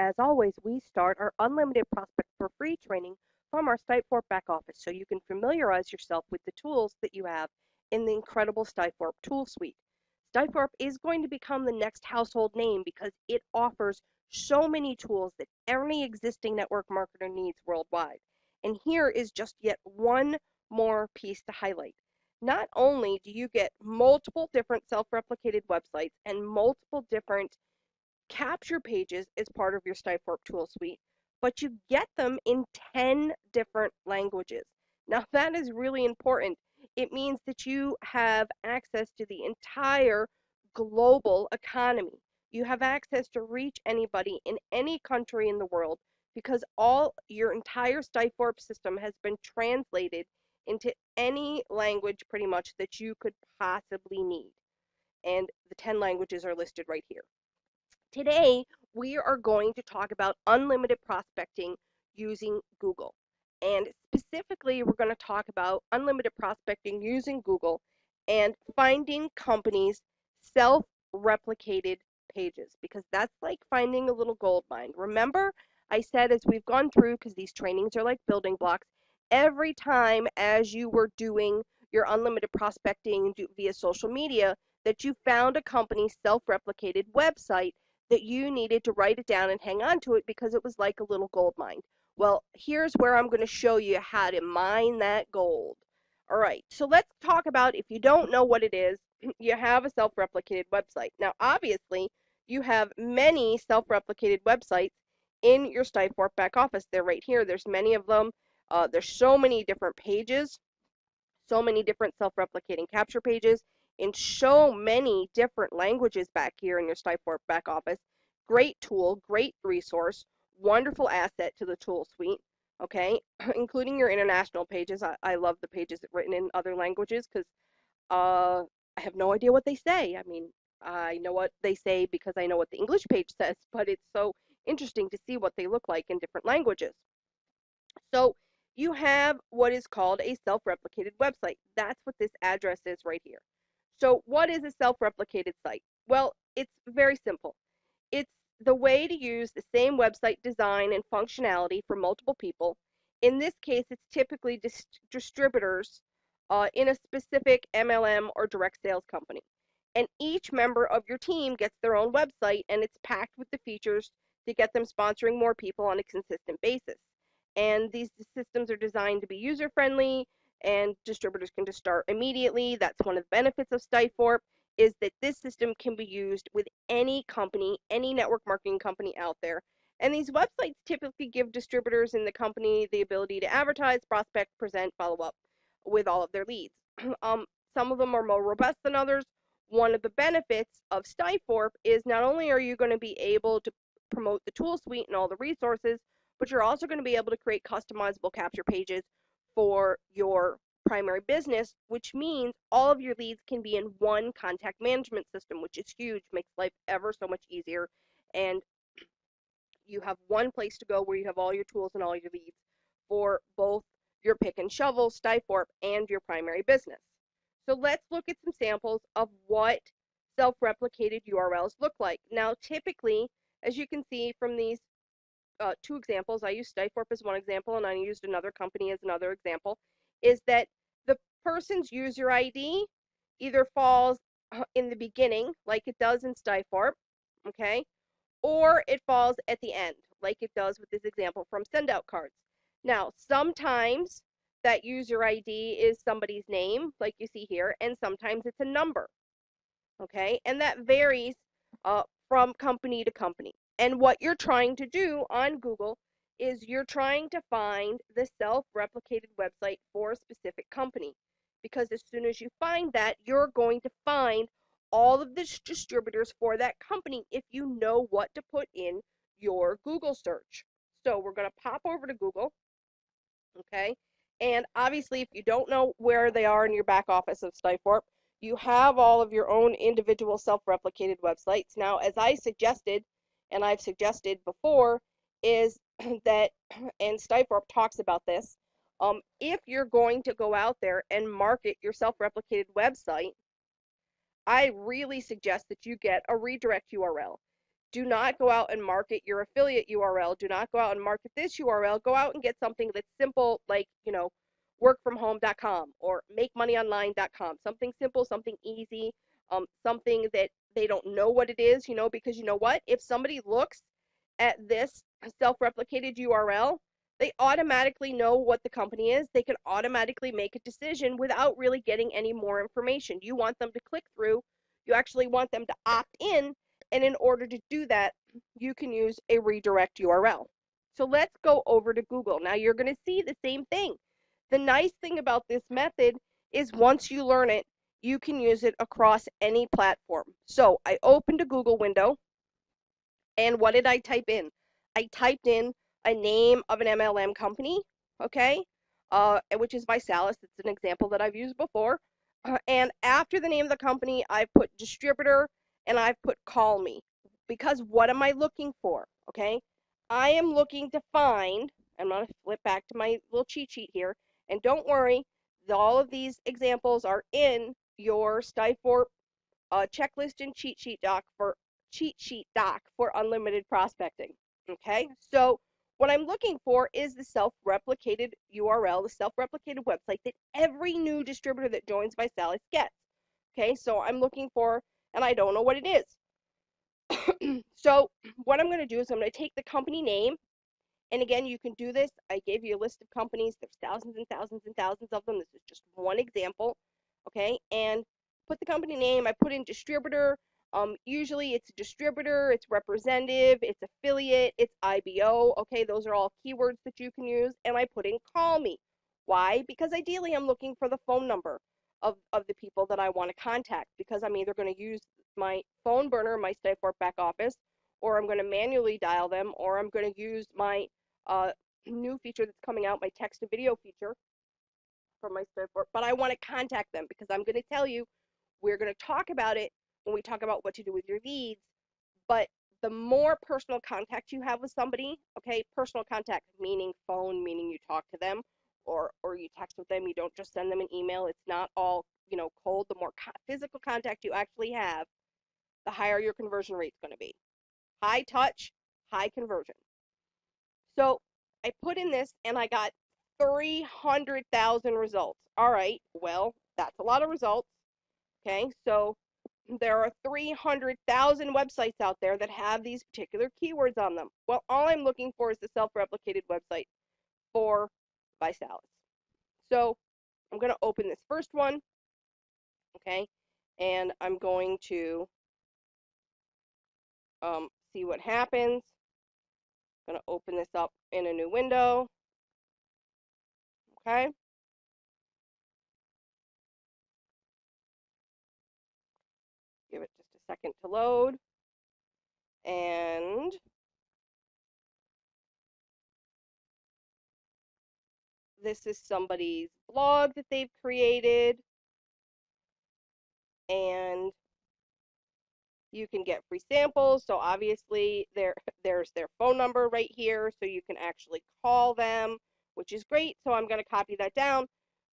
As always, we start our unlimited prospect for free training from our Siteforp back office so you can familiarize yourself with the tools that you have in the incredible Siteforp tool suite. Siteforp is going to become the next household name because it offers so many tools that any existing network marketer needs worldwide. And here is just yet one more piece to highlight. Not only do you get multiple different self-replicated websites and multiple different capture pages as part of your Stifeforp tool suite, but you get them in 10 different languages. Now, that is really important. It means that you have access to the entire global economy. You have access to reach anybody in any country in the world because all your entire Stifeforp system has been translated into any language pretty much that you could possibly need. And the 10 languages are listed right here. Today, we are going to talk about unlimited prospecting using Google. And specifically, we're going to talk about unlimited prospecting using Google and finding companies' self replicated pages because that's like finding a little gold mine. Remember, I said as we've gone through, because these trainings are like building blocks, every time as you were doing your unlimited prospecting via social media, that you found a company's self replicated website that you needed to write it down and hang on to it because it was like a little gold mine. Well, here's where I'm going to show you how to mine that gold. All right, so let's talk about if you don't know what it is, you have a self replicated website. Now, obviously, you have many self replicated websites in your Stifeforp back office. They're right here. There's many of them. There's so many different pages, so many different self-replicating capture pages in so many different languages back here in your Stifeforp back office. Great tool, great resource, wonderful asset to the tool suite, okay, including your international pages. I love the pages written in other languages because I have no idea what they say. I mean, I know what they say because I know what the English page says, but it's so interesting to see what they look like in different languages. So you have what is called a self-replicated website. That's what this address is right here. So what is a self-replicated site? Well, it's very simple. It's the way to use the same website design and functionality for multiple people. In this case, it's typically distributors in a specific MLM or direct sales company. And each member of your team gets their own website, and it's packed with the features to get them sponsoring more people on a consistent basis. And these systems are designed to be user friendly, and distributors can just start immediately. That's one of the benefits of Stifeforp is that this system can be used with any company, any network marketing company out there. And these websites typically give distributors in the company the ability to advertise, prospect, present, follow up with all of their leads. um, some of them are more robust than others. One of the benefits of Stifeforp is not only are you going to be able to promote the tool suite and all the resources, but you're also going to be able to create customizable capture pages for your primary business, which means all of your leads can be in one contact management system, which is huge, makes life ever so much easier. And you have one place to go where you have all your tools and all your leads for both your pick and shovel, Stifeforp, and your primary business. So let's look at some samples of what self-replicated URLs look like. Now, typically, as you can see from these two examples, I used Stifeforp as one example, and I used another company as another example, is that the person's user ID either falls in the beginning, like it does in Stifeforp, okay, or it falls at the end, like it does with this example from Sendout Cards. Now, sometimes that user ID is somebody's name, like you see here, and sometimes it's a number, okay? And that varies from company to company. And what you're trying to do on Google is you're trying to find the self-replicated website for a specific company. Because as soon as you find that, you're going to find all of the distributors for that company if you know what to put in your Google search. So we're going to pop over to Google, okay? And obviously, if you don't know where they are in your back office of Stifeforp, you have all of your own individual self-replicated websites. Now, as I suggested, and I've suggested before, is that, and Stifeforp talks about this, if you're going to go out there and market your self-replicated website, I really suggest that you get a redirect URL. Do not go out and market your affiliate URL. Do not go out and market this URL. Go out and get something that's simple, like, workfromhome.com or makemoneyonline.com. Something simple, something easy, something that they don't know what it is, because you know what? If somebody looks at this self-replicated URL, they automatically know what the company is. They can automatically make a decision without really getting any more information. You want them to click through. You actually want them to opt in. And in order to do that, you can use a redirect URL. So let's go over to Google. Now you're going to see the same thing. The nice thing about this method is once you learn it, you can use it across any platform. So I opened a Google window, and what did I type in? I typed in a name of an MLM company, okay, which is ViSalus. It's an example that I've used before. And after the name of the company, I put distributor and I've put call me. Because what am I looking for? Okay, I am looking to find, I'm going to flip back to my little cheat sheet here. And don't worry, all of these examples are in your Stifort checklist and cheat sheet doc for unlimited prospecting. Okay, so what I'm looking for is the self-replicated URL, the self-replicated website that every new distributor that joins ViSalus gets. Okay, so I'm looking for, and I don't know what it is. So what I'm going to do is I'm going to take the company name, and again, you can do this. I gave you a list of companies. There's thousands and thousands and thousands of them. This is just one example. Okay, and put the company name. I put in distributor. Usually it's distributor, it's representative, it's affiliate, it's IBO. Okay, those are all keywords that you can use. And I put in call me. Why? Because ideally I'm looking for the phone number of the people that I want to contact, because I'm either going to use my phone burner, my Stifort back office, or I'm going to manually dial them, or I'm going to use my new feature that's coming out, my text to video feature from my Stifort. But I want to contact them because I'm going to tell you, we're going to talk about it when we talk about what to do with your leads. But the more personal contact you have with somebody, okay, personal contact meaning phone, meaning you talk to them, or you text with them, you don't just send them an email. It's not all, cold. The more physical contact you actually have, the higher your conversion rate is going to be. High touch, high conversion. So I put in this and I got 300,000 results. All right, well, that's a lot of results. Okay, so there are 300,000 websites out there that have these particular keywords on them. Well, all I'm looking for is the self-replicated website for ViSalus. So I'm going to open this first one, okay, and I'm going to see what happens. I'm going to open this up in a new window, okay. Give it just a second to load. And this is somebody's blog that they've created, and you can get free samples. So obviously there's their phone number right here, so you can actually call them, which is great. So I'm going to copy that down.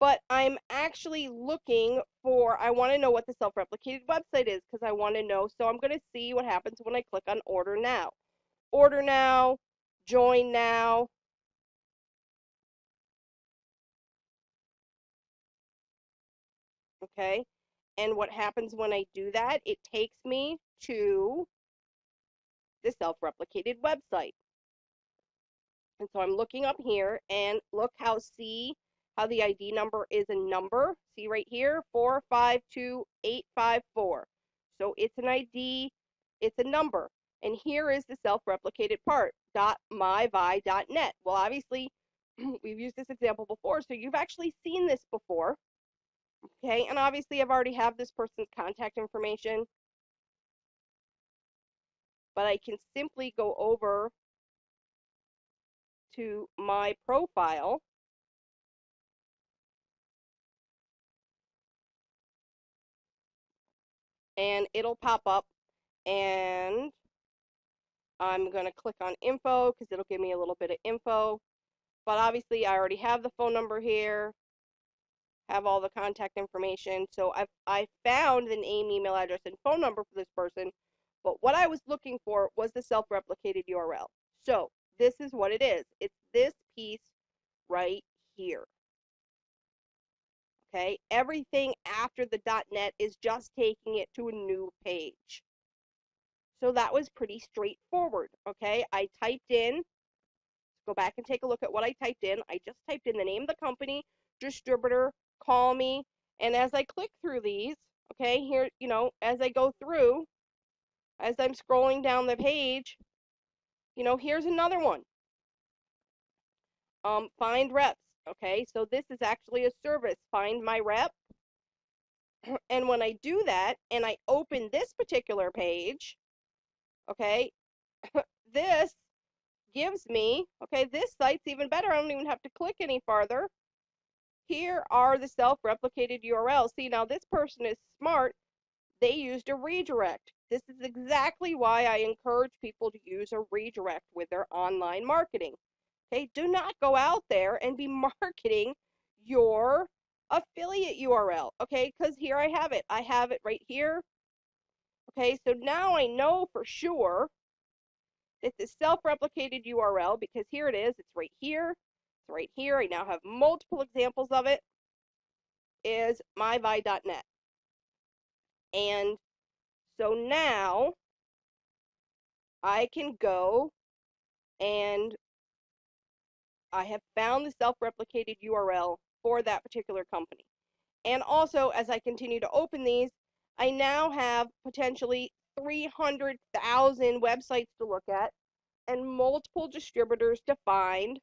But I'm actually looking for, I want to know what the self-replicated website is, because I want to know. So I'm going to see what happens when I click on order now. Order now, join now. Okay. And what happens when I do that? It takes me to the self-replicated website. And so I'm looking up here, and look how the ID number is a number. See right here, 452854. So it's an ID, it's a number. And here is the self-replicated part, .myvi.net. Well, obviously, we've used this example before, so you've actually seen this before. Okay, and obviously I've already have this person's contact information, but I can simply go over to my profile, and it'll pop up, and I'm going to click on info because it'll give me a little bit of info. But obviously I already have the phone number here, have all the contact information. So I found the name, email address, and phone number for this person, But what I was looking for was the self-replicated URL. So this is what it is. It's this piece right here. Okay, everything after the .net is just taking it to a new page. So that was pretty straightforward. Okay, I typed in, go back and take a look at what I typed in. I just typed in the name of the company, distributor, call me, and as I click through these, okay, here, as I go through, as I'm scrolling down the page, here's another one. Find reps. Okay, so this is actually a service, Find My Rep. And when I do that and I open this particular page, okay, this gives me, okay, this site's even better. I don't even have to click any farther. Here are the self-replicated URLs. See, now this person is smart. They used a redirect. This is exactly why I encourage people to use a redirect with their online marketing. Okay, do not go out there and be marketing your affiliate URL. Okay, because here I have it. I have it right here. Okay, so now I know for sure that the self-replicated URL, because here it is, it's right here, it's right here. I now have multiple examples of it, is myvi.net. And so now I can go and I have found the self-replicated URL for that particular company. And also, as I continue to open these, I now have potentially 300,000 websites to look at and multiple distributors to find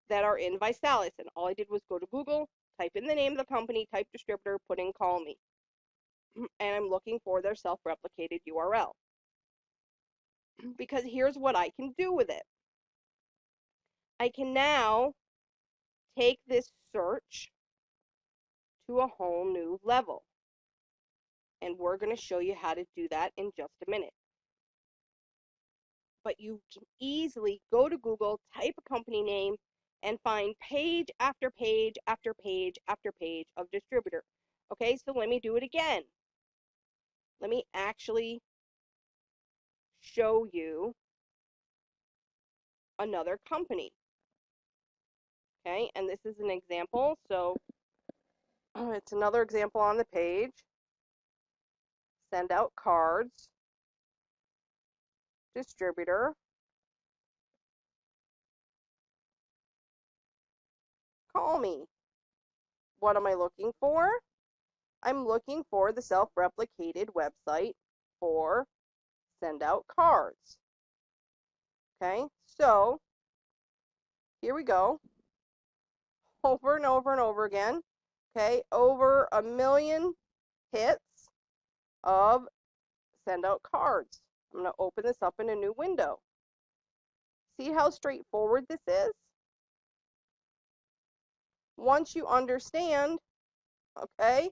that are in ViSalus. And all I did was go to Google, type in the name of the company, type distributor, put in call me. And I'm looking for their self-replicated URL. Because here's what I can do with it. I can now take this search to a whole new level. And we're going to show you how to do that in just a minute. But you can easily go to Google, type a company name, and find page after page after page after page of distributor. Okay, so let me do it again. Let me actually show you another company. Okay, and this is an example. So it's another example on the page. Send out cards, distributor, call me. What am I looking for? I'm looking for the self-replicated website for send out cards. Okay, so here we go. Over and over and over again. Okay, over 1 million hits of send out cards. I'm going to open this up in a new window. See how straightforward this is? Once you understand, okay,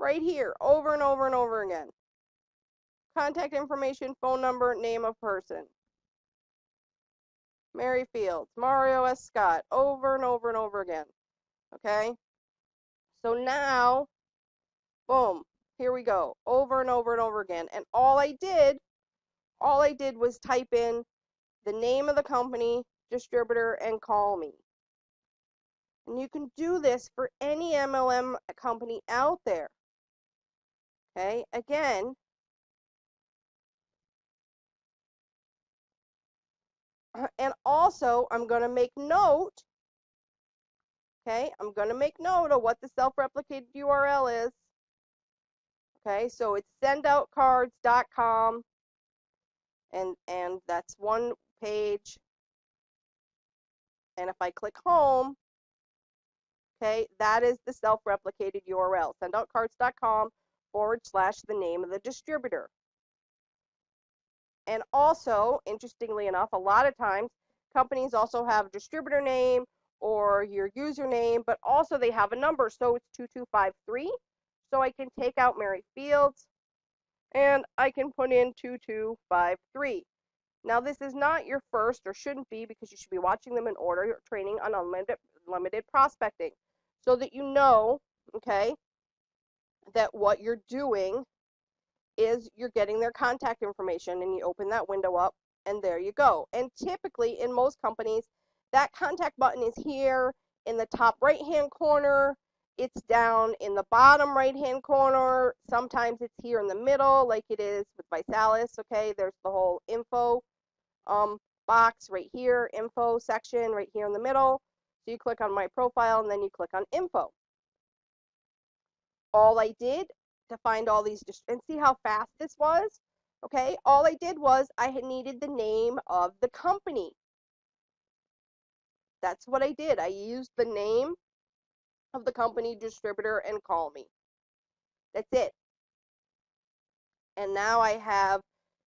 right here, over and over and over again. Contact information, phone number, name of person. Mary Fields, Mario S. Scott, over and over and over again. Okay? So now, boom, here we go, over and over and over again. And all I did was type in the name of the company, distributor, and call me. And you can do this for any MLM company out there. Okay? Again, and also I'm going to make note, okay? I'm going to make note of what the self-replicated URL is. Okay, so it's sendoutcards.com, and that's one page. And if I click home, okay, that is the self-replicated URL, sendoutcards.com / the name of the distributor. And also, interestingly enough, a lot of times companies also have a distributor name or your username, but also they have a number, so it's 2253. So I can take out Mary Fields and I can put in 2253. Now, this is not your first, or shouldn't be, because you should be watching them in order, your training on unlimited prospecting, so that you know, okay, that what you're doing is you're getting their contact information, and you open that window up, and there you go. And typically in most companies, that contact button is here in the top right hand corner. It's down in the bottom right hand corner. Sometimes it's here in the middle, like it is with Visalis. Okay, there's the whole info um, box right here, info section right here in the middle. So you click on my profile, and then you click on info. All I did to find all these, and see how fast this was? Okay, all I did was I had needed the name of the company. That's what I did. I used the name of the company, distributor, and call me. That's it. And now I have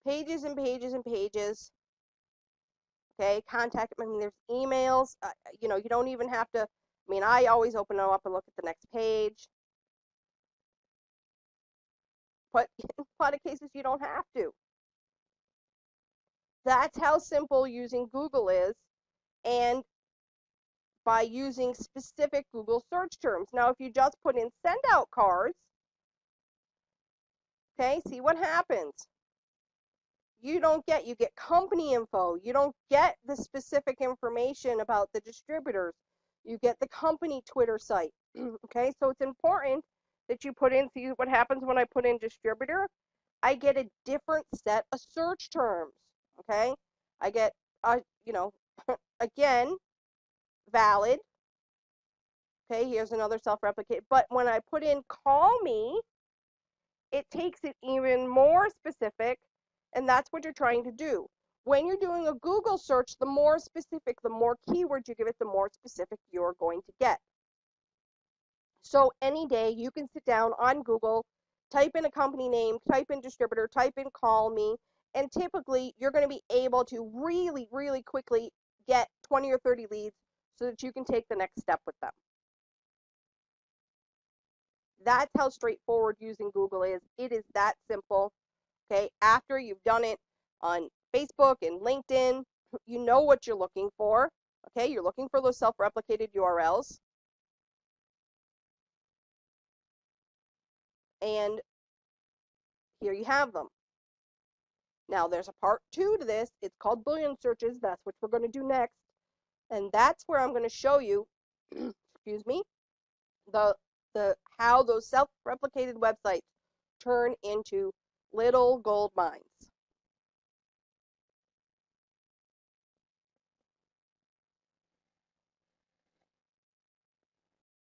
pages and pages and pages. Okay, contact, I mean, there's emails. You know, you don't even have to, I mean, I always open them up and look at the next page. But in a lot of cases, you don't have to. That's how simple using Google is, and by using specific Google search terms. Now, if you just put in send out cards, okay, see what happens. You get company info. You don't get the specific information about the distributors. You get the company Twitter site. Okay, so it's important that you put in, see what happens when I put in distributor. I get a different set of search terms. Okay, I get, you know, again, valid. Okay, here's another self-replicate. But when I put in call me, it takes it even more specific, and that's what you're trying to do. When you're doing a Google search, the more specific, the more keywords you give it, the more specific you're going to get. So any day you can sit down on Google, type in a company name, type in distributor, type in call me, and typically you're going to be able to really, really quickly get 20 or 30 leads so that you can take the next step with them. That's how straightforward using Google is. It is that simple. Okay, after you've done it on Facebook and LinkedIn, you know what you're looking for. Okay, you're looking for those self-replicated URLs. And here you have them. Now there's a part 2 to this. It's called Boolean searches. That's what we're going to do next. And that's where I'm going to show you, excuse me, the how those self-replicated websites turn into little gold mines.